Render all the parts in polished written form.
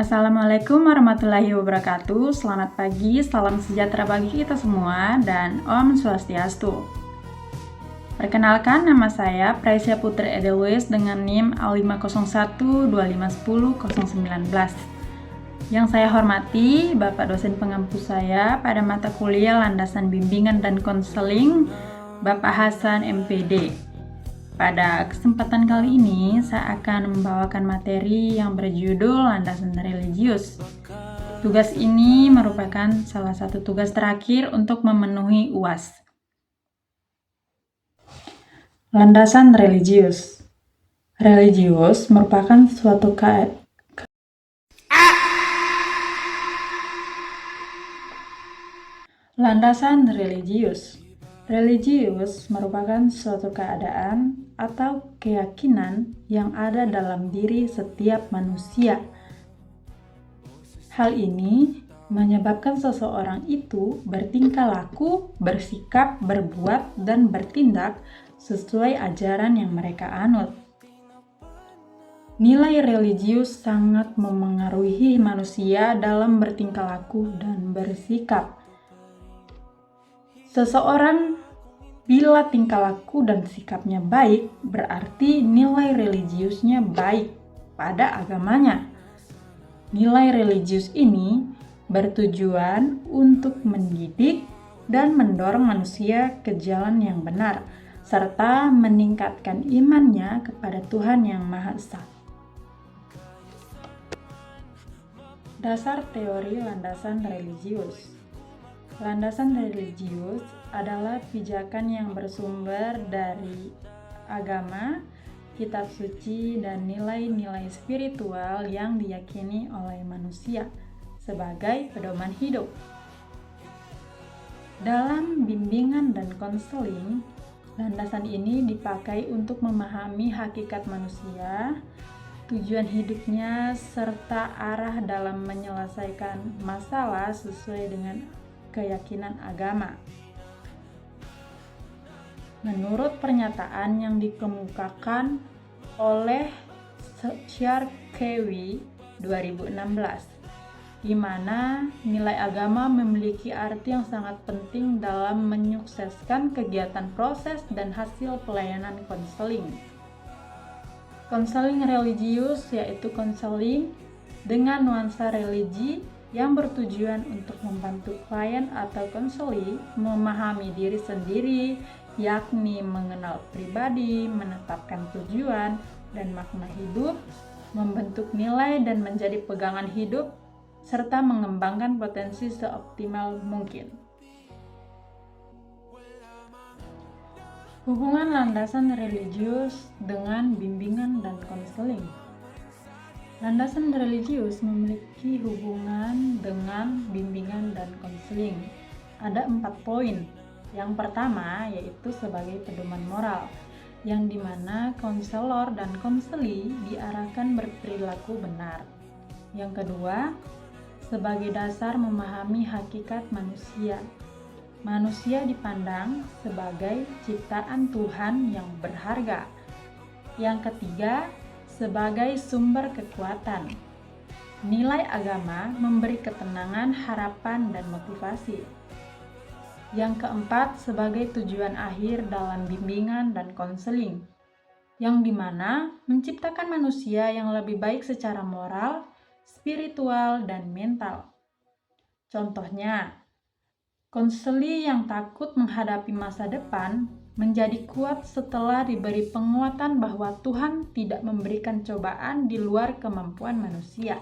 Assalamualaikum warahmatullahi wabarakatuh. Selamat pagi, salam sejahtera bagi kita semua, dan Om Swastiastu. Perkenalkan, nama saya Praisya Putri Edelweiss dengan NIM A5012510-019. Yang saya hormati Bapak dosen pengampu saya pada mata kuliah Landasan Bimbingan dan Konseling, Bapak Hasan MPD. Pada kesempatan kali ini, saya akan membawakan materi yang berjudul Landasan Religius. Tugas ini merupakan salah satu tugas terakhir untuk memenuhi UAS. Landasan religius. Religius merupakan suatu Landasan religius. Religius merupakan suatu keadaan atau keyakinan yang ada dalam diri setiap manusia. Hal ini menyebabkan seseorang itu bertingkah laku, bersikap, berbuat, dan bertindak sesuai ajaran yang mereka anut. Nilai religius sangat memengaruhi manusia dalam bertingkah laku dan bersikap. Seseorang bila tingkah laku dan sikapnya baik, berarti nilai religiusnya baik pada agamanya. Nilai religius ini bertujuan untuk mendidik dan mendorong manusia ke jalan yang benar, serta meningkatkan imannya kepada Tuhan Yang Maha Esa. Dasar teori landasan religius. Landasan religius adalah pijakan yang bersumber dari agama, kitab suci, dan nilai-nilai spiritual yang diyakini oleh manusia sebagai pedoman hidup. Dalam bimbingan dan konseling, landasan ini dipakai untuk memahami hakikat manusia, tujuan hidupnya, serta arah dalam menyelesaikan masalah sesuai dengan keyakinan agama. Menurut pernyataan yang dikemukakan oleh Sharkewi 2016, di mana nilai agama memiliki arti yang sangat penting dalam menyukseskan kegiatan proses dan hasil pelayanan konseling. Konseling religius yaitu konseling dengan nuansa religi yang bertujuan untuk membantu klien atau konseli memahami diri sendiri, yakni mengenal pribadi, menetapkan tujuan dan makna hidup, membentuk nilai dan menjadi pegangan hidup, serta mengembangkan potensi seoptimal mungkin. Hubungan landasan religius dengan bimbingan dan konseling. Landasan religius memiliki hubungan dengan bimbingan dan konseling. Ada 4 poin. Yang pertama yaitu sebagai pedoman moral, yang dimana konselor dan konseli diarahkan berperilaku benar. Yang kedua, sebagai dasar memahami hakikat manusia. Manusia dipandang sebagai ciptaan Tuhan yang berharga. Yang ketiga, sebagai sumber kekuatan. Nilai agama memberi ketenangan, harapan, dan motivasi. Yang keempat, sebagai tujuan akhir dalam bimbingan dan konseling, yang dimana menciptakan manusia yang lebih baik secara moral, spiritual, dan mental. Contohnya, konseli yang takut menghadapi masa depan menjadi kuat setelah diberi penguatan bahwa Tuhan tidak memberikan cobaan di luar kemampuan manusia.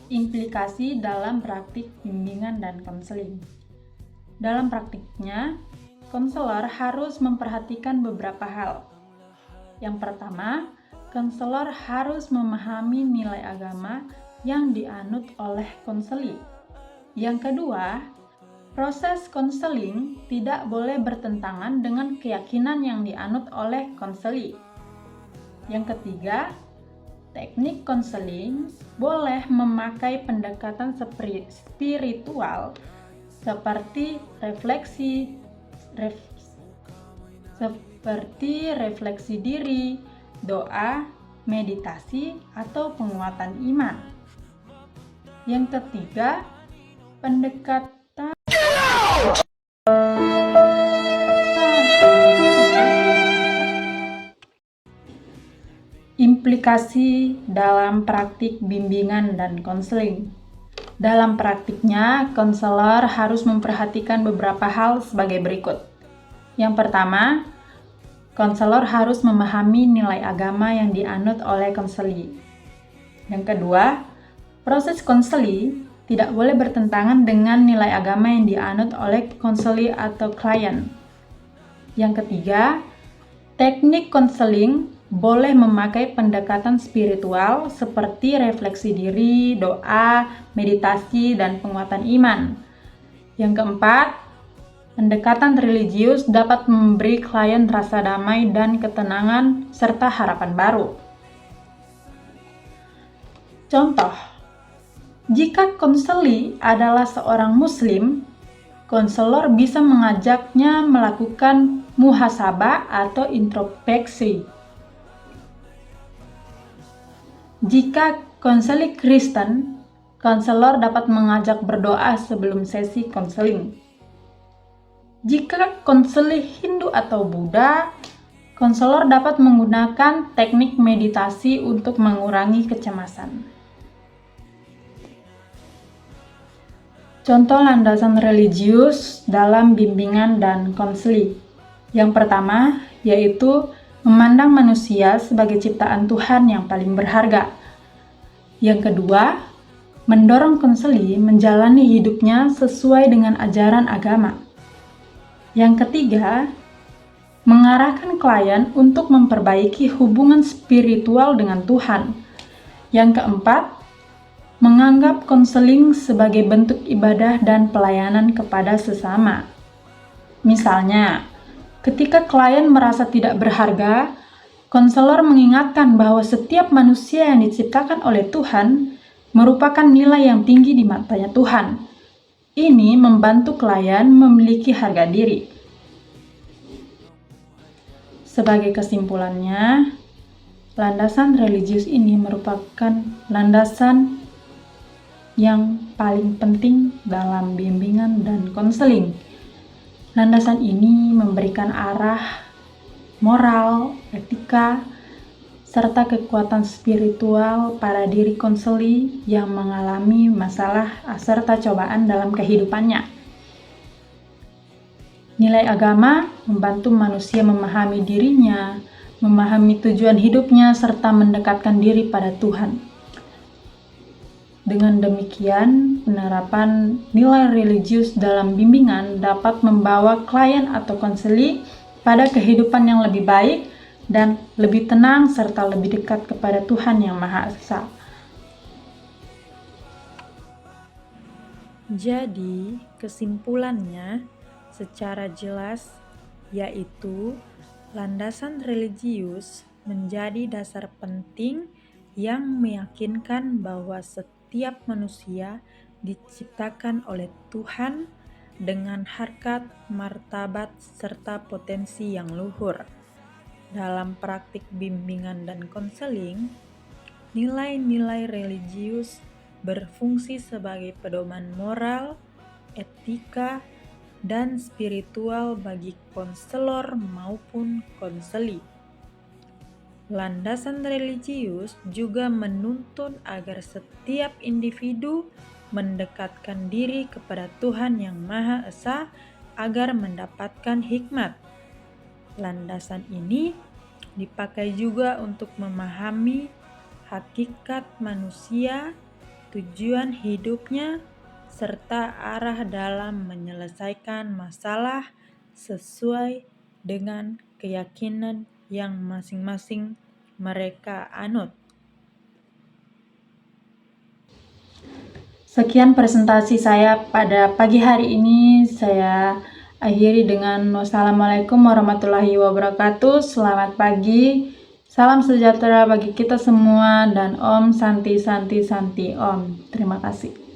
Implikasi dalam praktik bimbingan dan konseling. Dalam praktiknya, konselor harus memperhatikan beberapa hal. Yang pertama, konselor harus memahami nilai agama yang dianut oleh konseli. Yang kedua, proses konseling tidak boleh bertentangan dengan keyakinan yang dianut oleh konseli. Yang ketiga, teknik konseling boleh memakai pendekatan spiritual seperti refleksi diri, doa, meditasi atau penguatan iman. Yang ketiga, pendekatan implikasi dalam praktik bimbingan dan konseling. Dalam praktiknya, konselor harus memperhatikan beberapa hal sebagai berikut. Yang pertama, konselor harus memahami nilai agama yang dianut oleh konseli. Yang kedua, proses konseli tidak boleh bertentangan dengan nilai agama yang dianut oleh konseli atau klien. Yang ketiga, teknik konseling boleh memakai pendekatan spiritual seperti refleksi diri, doa, meditasi, dan penguatan iman. Yang keempat, pendekatan religius dapat memberi klien rasa damai dan ketenangan serta harapan baru. Contoh, jika konseli adalah seorang muslim, konselor bisa mengajaknya melakukan muhasabah atau introspeksi. Jika konseli Kristen, konselor dapat mengajak berdoa sebelum sesi konseling. Jika konseli Hindu atau Buddha, konselor dapat menggunakan teknik meditasi untuk mengurangi kecemasan. Contoh landasan religius dalam bimbingan dan konseling. Yang pertama, yaitu memandang manusia sebagai ciptaan Tuhan yang paling berharga. Yang kedua, mendorong konseli menjalani hidupnya sesuai dengan ajaran agama. Yang ketiga, mengarahkan klien untuk memperbaiki hubungan spiritual dengan Tuhan. Yang keempat, menganggap konseling sebagai bentuk ibadah dan pelayanan kepada sesama. Misalnya, ketika klien merasa tidak berharga, konselor mengingatkan bahwa setiap manusia yang diciptakan oleh Tuhan merupakan nilai yang tinggi di matanya Tuhan. Ini membantu klien memiliki harga diri. Sebagai kesimpulannya, landasan religius ini merupakan landasan yang paling penting dalam bimbingan dan konseling. Landasan ini memberikan arah, moral, etika, serta kekuatan spiritual pada diri konseli yang mengalami masalah serta cobaan dalam kehidupannya. Nilai agama membantu manusia memahami dirinya, memahami tujuan hidupnya, serta mendekatkan diri pada Tuhan. Dengan demikian, penerapan nilai religius dalam bimbingan dapat membawa klien atau konseli pada kehidupan yang lebih baik dan lebih tenang serta lebih dekat kepada Tuhan Yang Maha Esa. Jadi, kesimpulannya secara jelas yaitu landasan religius menjadi dasar penting yang meyakinkan bahwa setiap manusia diciptakan oleh Tuhan dengan harkat, martabat, serta potensi yang luhur. Dalam praktik bimbingan dan konseling, nilai-nilai religius berfungsi sebagai pedoman moral, etika, dan spiritual bagi konselor maupun konseli. Landasan religius juga menuntun agar setiap individu mendekatkan diri kepada Tuhan Yang Maha Esa agar mendapatkan hikmat. Landasan ini dipakai juga untuk memahami hakikat manusia, tujuan hidupnya, serta arah dalam menyelesaikan masalah sesuai dengan keyakinan yang masing-masing mereka anut. Sekian presentasi saya pada pagi hari ini. Saya akhiri dengan wassalamualaikum warahmatullahi wabarakatuh. Selamat pagi, salam sejahtera bagi kita semua, dan Om Santi Santi Santi Om. Terima kasih.